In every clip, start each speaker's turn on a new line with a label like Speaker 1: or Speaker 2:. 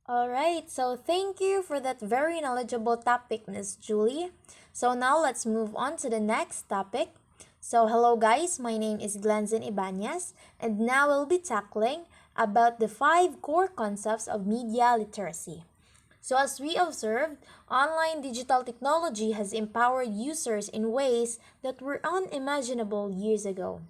Speaker 1: Alright, so thank you for that very knowledgeable topic, Miss Julie. So now let's move on to the next topic. So hello guys, my name is Glenzenn Ybañez, and now we'll be tackling about the 5 core concepts of media literacy. So as we observed, online digital technology has empowered users in ways that were unimaginable years ago.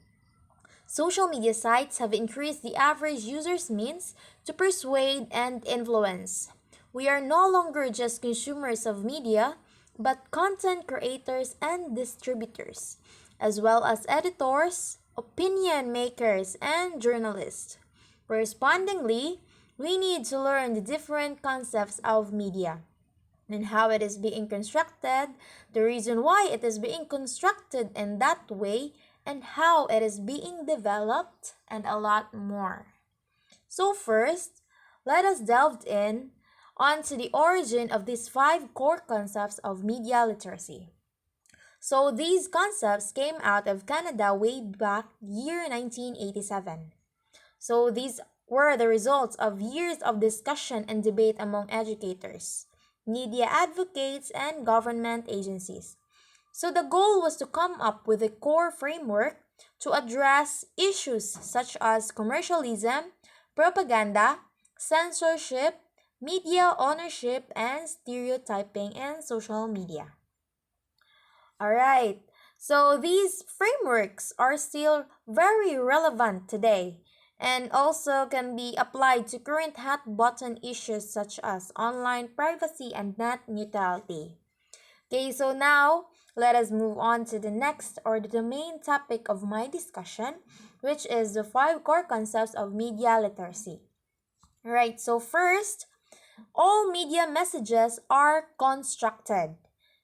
Speaker 1: Social media sites have increased the average user's means to persuade and influence. We are no longer just consumers of media, but content creators and distributors, as well as editors, opinion makers, and journalists. Correspondingly, we need to learn the different concepts of media and how it is being constructed, the reason why it is being constructed in that way, and how it is being developed, and a lot more. So first, let us delve in onto the origin of these 5 core concepts of media literacy. So these concepts came out of Canada way back year 1987. So these were the results of years of discussion and debate among educators, media advocates, and government agencies. So the goal was to come up with a core framework to address issues such as commercialism, propaganda, censorship, media ownership, and stereotyping in social media. Alright, so these frameworks are still very relevant today and also can be applied to current hot button issues such as online privacy and net neutrality. Okay, so now let us move on to the next or the main topic of my discussion, which is the 5 core concepts of media literacy. Right, so first, all media messages are constructed.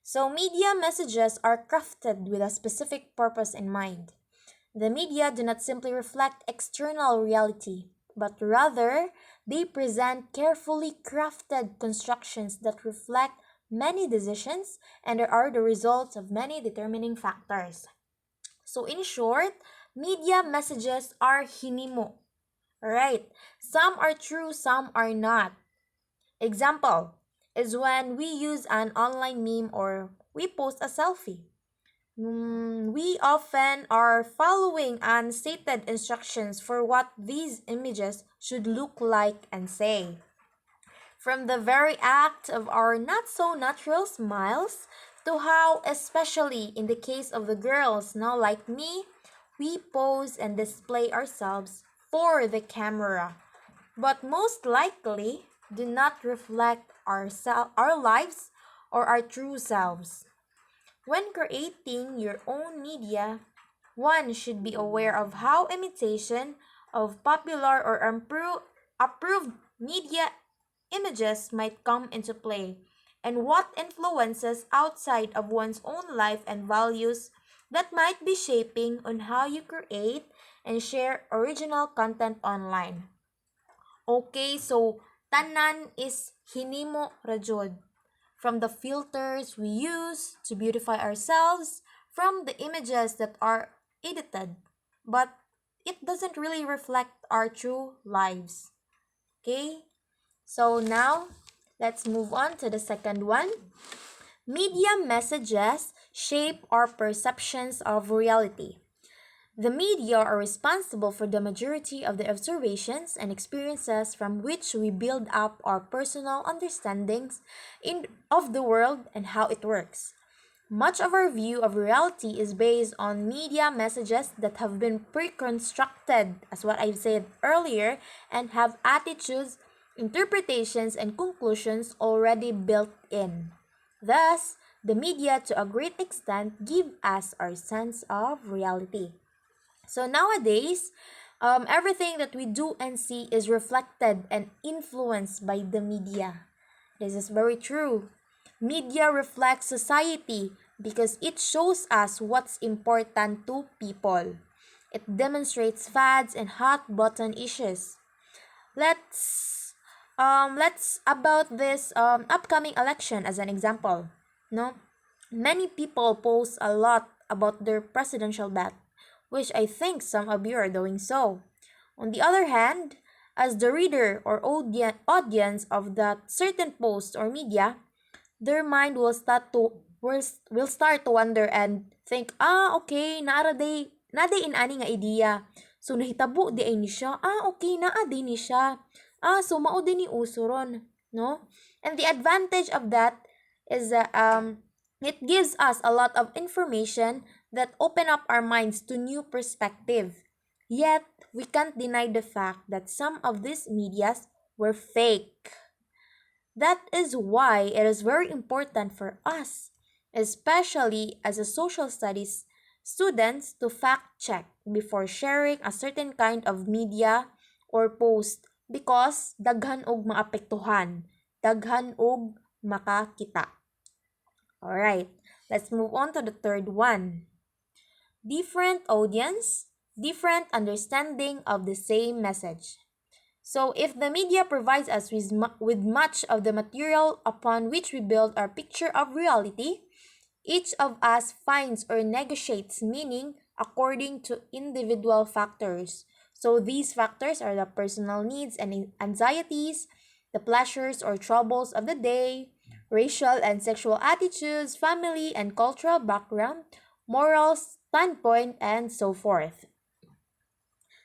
Speaker 1: So, media messages are crafted with a specific purpose in mind. The media do not simply reflect external reality, but rather they present carefully crafted constructions that reflect many decisions and are the results of many determining factors. So, in short, media messages are hinimo. Right? Some are true, some are not. Example is when we use an online meme or we post a selfie. We often are following unstated instructions for what these images should look like and say. From the very act of our not so natural smiles to how, especially in the case of the girls now like me, we pose and display ourselves for the camera, but most likely do not reflect our lives or our true selves. When creating your own media, one should be aware of how imitation of popular or approved media images might come into play, and what influences outside of one's own life and values that might be shaping on how you create and share original content online. Okay, so tanan is hinimo rajod. From the filters we use to beautify ourselves, from the images that are edited, but it doesn't really reflect our true lives. Okay? So now, let's move on to the second one. Media messages shape our perceptions of reality. The media are responsible for the majority of the observations and experiences from which we build up our personal understandings of the world and how it works. Much of our view of reality is based on media messages that have been pre-constructed, as what I've said earlier, and have attitudes, interpretations, and conclusions already built in. Thus, the media to a great extent give us our sense of reality. So nowadays, everything that we do and see is reflected and influenced by the media. This is very true. Media reflects society because it shows us what's important to people. It demonstrates fads and hot button issues. Let's about this upcoming election as an example. No, many people post a lot about their presidential bet, which I think some of you are doing so. On the other hand, as the reader or audience of that certain post or media, their mind will start to wonder and think, okay, na day in ani nga idea. So nahitabo di ay ni siya. Okay, naa di ni siya. So mao din ni usuron, no? And the advantage of that is that it gives us a lot of information that open up our minds to new perspective. Yet, we can't deny the fact that some of these medias were fake. That is why it is very important for us, especially as a social studies students, to fact check before sharing a certain kind of media or post because daghan og maapektuhan, daghan og makakita. Alright, let's move on to the third one. Different audience, different understanding of the same message. So, if the media provides us with much of the material upon which we build our picture of reality, each of us finds or negotiates meaning according to individual factors. So, these factors are the personal needs and anxieties, the pleasures or troubles of the day, racial and sexual attitudes, family and cultural background, moral standpoint, and so forth.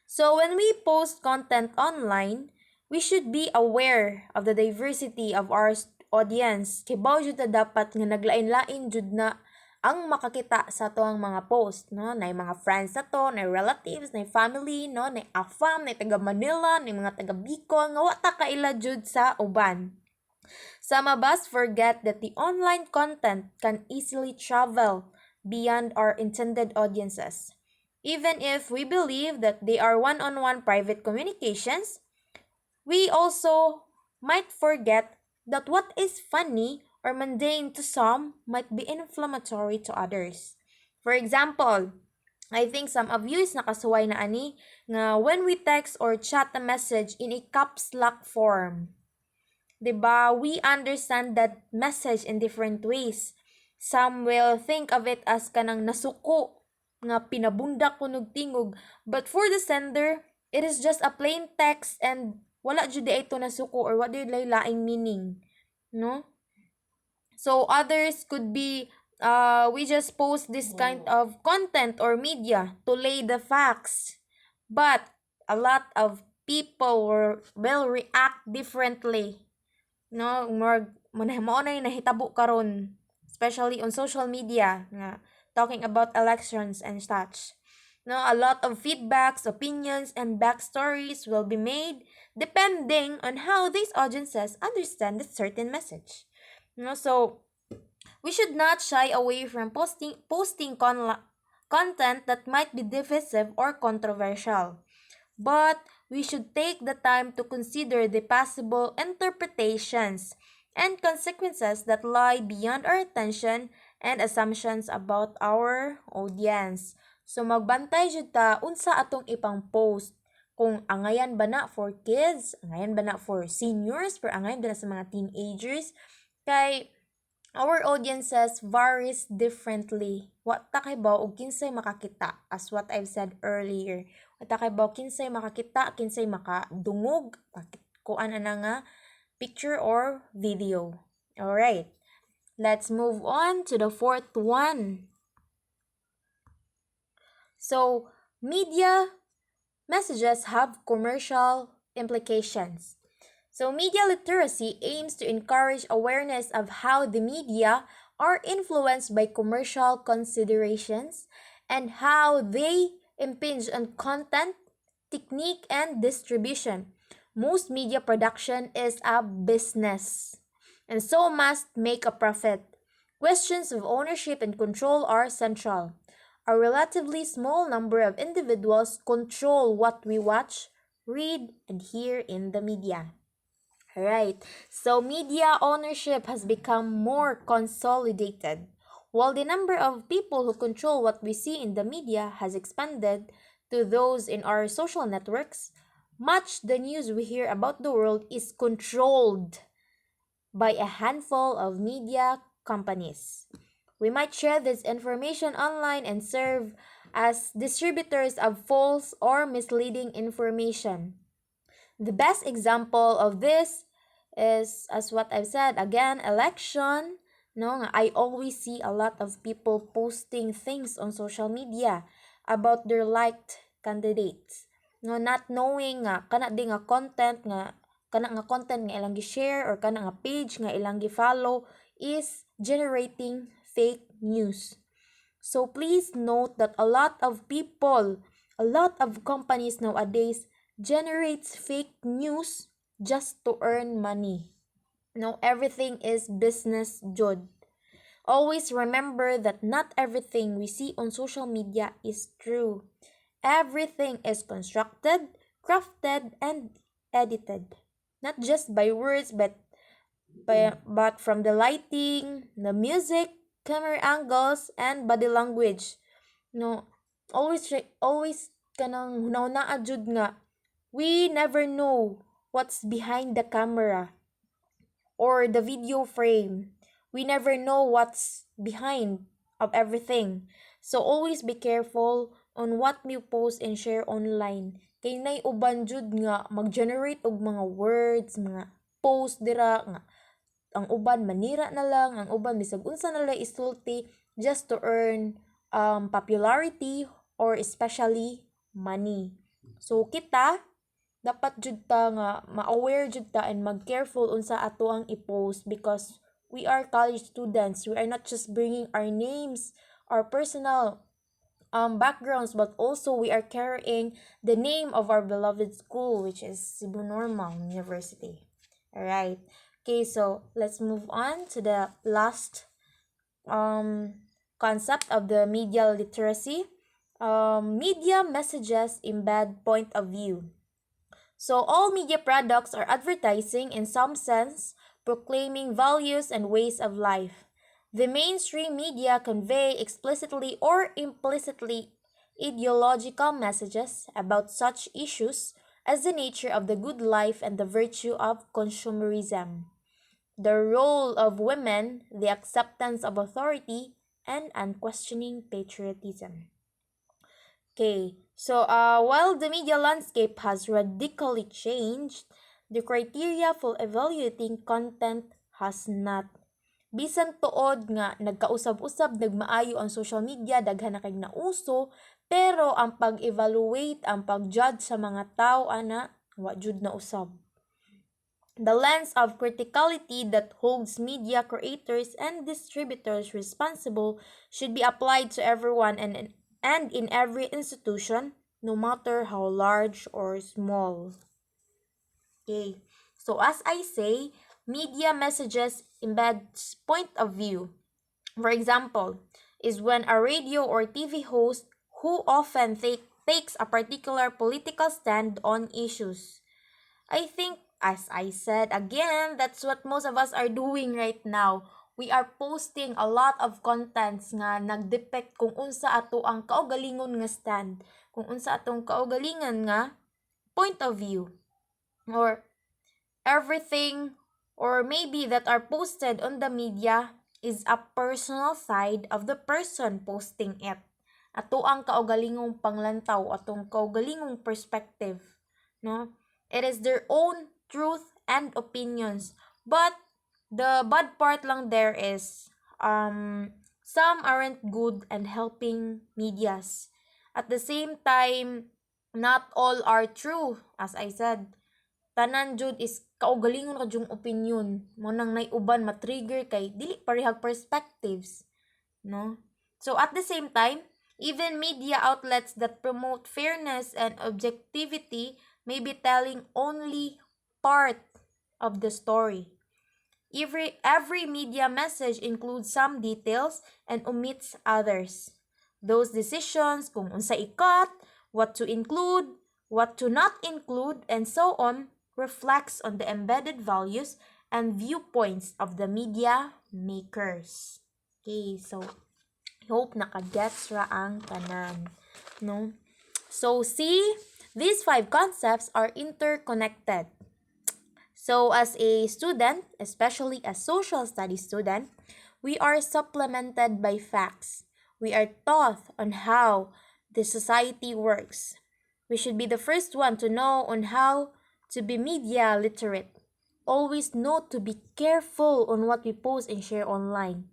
Speaker 1: So when we post content online, we should be aware of the diversity of our audience. Kay bao jud ta dapat nga naglain-lain jud na ang makakita sa tuang mga post, no? Nay mga friends na to, nay relatives, nay family, no? Nay afam, nay taga Manila, nay mga taga Bicol, nga wa ta kaila jud sa uban. Some of us forget that the online content can easily travel beyond our intended audiences. Even if we believe that they are one-on-one private communications, we also might forget that what is funny or mundane to some might be inflammatory to others. For example, I think some of you is nakasuway na ani nga when we text or chat a message in a caps lock form, 'di ba? We understand that message in different ways. Some will think of it as kanang nasuko nga pinabundak kunog tingog, but for the sender, it is just a plain text and wala jud ay ito nasuko or what jud laing meaning, no? So others could be we just post this kind of content or media to lay the facts, but a lot of people will react differently, no? More mao na nahitabo karon, especially on social media nga talking about elections and such. No, a lot of feedbacks, opinions, and backstories will be made depending on how these audiences understand a certain message. No, so we should not shy away from posting content that might be divisive or controversial. But we should take the time to consider the possible interpretations and consequences that lie beyond our attention and assumptions about our audience. So magbantay jud ta unsa atong ipang post. Kung angayan ba na for kids, angayan ba na for seniors, or angayan ba na sa mga teenagers, kay our audiences varies differently. Wa ta kay ba og kinsay makakita, as what I've said earlier. Wa ta kay ba kinsay makakita, kinsay makadungog, kuan ana nga picture or video. All right. Let's move on to the fourth one. So, media messages have commercial implications. So, media literacy aims to encourage awareness of how the media are influenced by commercial considerations and how they impinge on content, technique, and distribution. Most media production is a business, and so must make a profit. Questions of ownership and control are central. A relatively small number of individuals control what we watch, read, and hear in the media. Alright, so media ownership has become more consolidated. While the number of people who control what we see in the media has expanded to those in our social networks, much the news we hear about the world is controlled by a handful of media companies. We might share this information online and serve as distributors of false or misleading information. The best example of this is, as what I've said, again, election. No, nga, I always see a lot of people posting things on social media about their liked candidates. No, not knowing nga kana di nga content nga ilang gi-share or kana nga page nga ilang gi-follow is generating fake news. So please note that a lot of people, a lot of companies nowadays generates fake news just to earn money. No, everything is business jud. Always remember that not everything we see on social media is true. Everything is constructed, crafted, and edited. Not just by words, but from the lighting, the music, camera angles, and body language. No, always kanang hunaw-naa jud nga we never know what's behind the camera or the video frame. We never know what's behind of everything. So always be careful on what you post and share online. Kay nay uban jud nga mag-generate og mga words, mga post dira nga ang uban manira na lang, ang uban bisag unsa na lang isulti just to earn popularity or especially money. So kita dapat jud ta nga ma-aware jud ta and mag-careful unsa ato ang i-post because we are college students. We are not just bringing our names, our personal backgrounds, but also we are carrying the name of our beloved school, which is Cebu Normal University. Alright. Okay, so let's move on to the last concept of the media literacy. Media messages embed point of view. So all media products are advertising in some sense, proclaiming values and ways of life. The mainstream media convey explicitly or implicitly ideological messages about such issues as the nature of the good life and the virtue of consumerism, the role of women, the acceptance of authority, and unquestioning patriotism. Okay, so while the media landscape has radically changed, the criteria for evaluating content has not. Bisan tuod nga nagkausab-usab nagmaayo ang social media daghan na kay nauso, pero ang pag-evaluate, ang pag-judge sa mga tao ana wa jud na usab. The lens of criticality that holds media creators and distributors responsible should be applied to everyone and in every institution, no matter how large or small. Okay, so as I say, media messages embed point of view. For example, is when a radio or TV host who often takes a particular political stand on issues. I think, as I said again, that's what most of us are doing right now. We are posting a lot of contents nga nagdepict kung unsa ato ang kaugalingon nga stand, kung unsa atong kaugalingan nga point of view, or everything, or maybe that are posted on the media is a personal side of the person posting it. Ato ang kaugalingong panglantaw, atong kaugalingong perspective, no? It is their own truth and opinions. But the bad part lang there is some aren't good and helping medias. At the same time, not all are true. As I said, tanan jud is kaugalingon ka jung opinion. Mo nang naiuban ma-trigger kay dili parehag perspectives, no? So at the same time, even media outlets that promote fairness and objectivity may be telling only part of the story. Every media message includes some details and omits others. Those decisions kung unsa ikat, what to include, what to not include, and so on reflects on the embedded values and viewpoints of the media makers. Okay, so I hope nakagets ra ang tanan, no? So see, these 5 concepts are interconnected. So as a student, especially a social studies student, we are supplemented by facts. We are taught on how the society works. We should be the first one to know on how to be media literate. Always note to be careful on what we post and share online.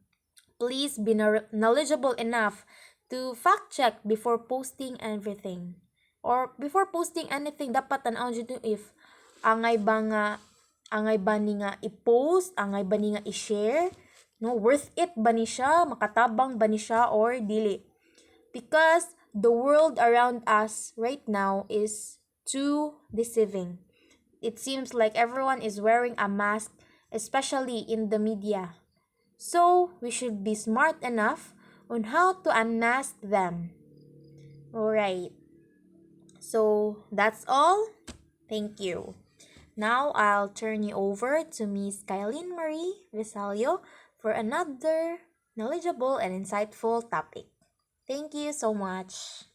Speaker 1: Please be knowledgeable enough to fact check before posting everything. Or before posting anything, dapat tanaw jud if angay ba ni nga i-post, angay ba ni nga i-share, no, worth it ba ni siya, makatabang ba ni siya or dili. Because the world around us right now is too deceiving. It seems like everyone is wearing a mask, especially in the media. So, we should be smart enough on how to unmask them. Alright, so that's all. Thank you. Now, I'll turn you over to Miss Kylene Marie Visalio for another knowledgeable and insightful topic. Thank you so much.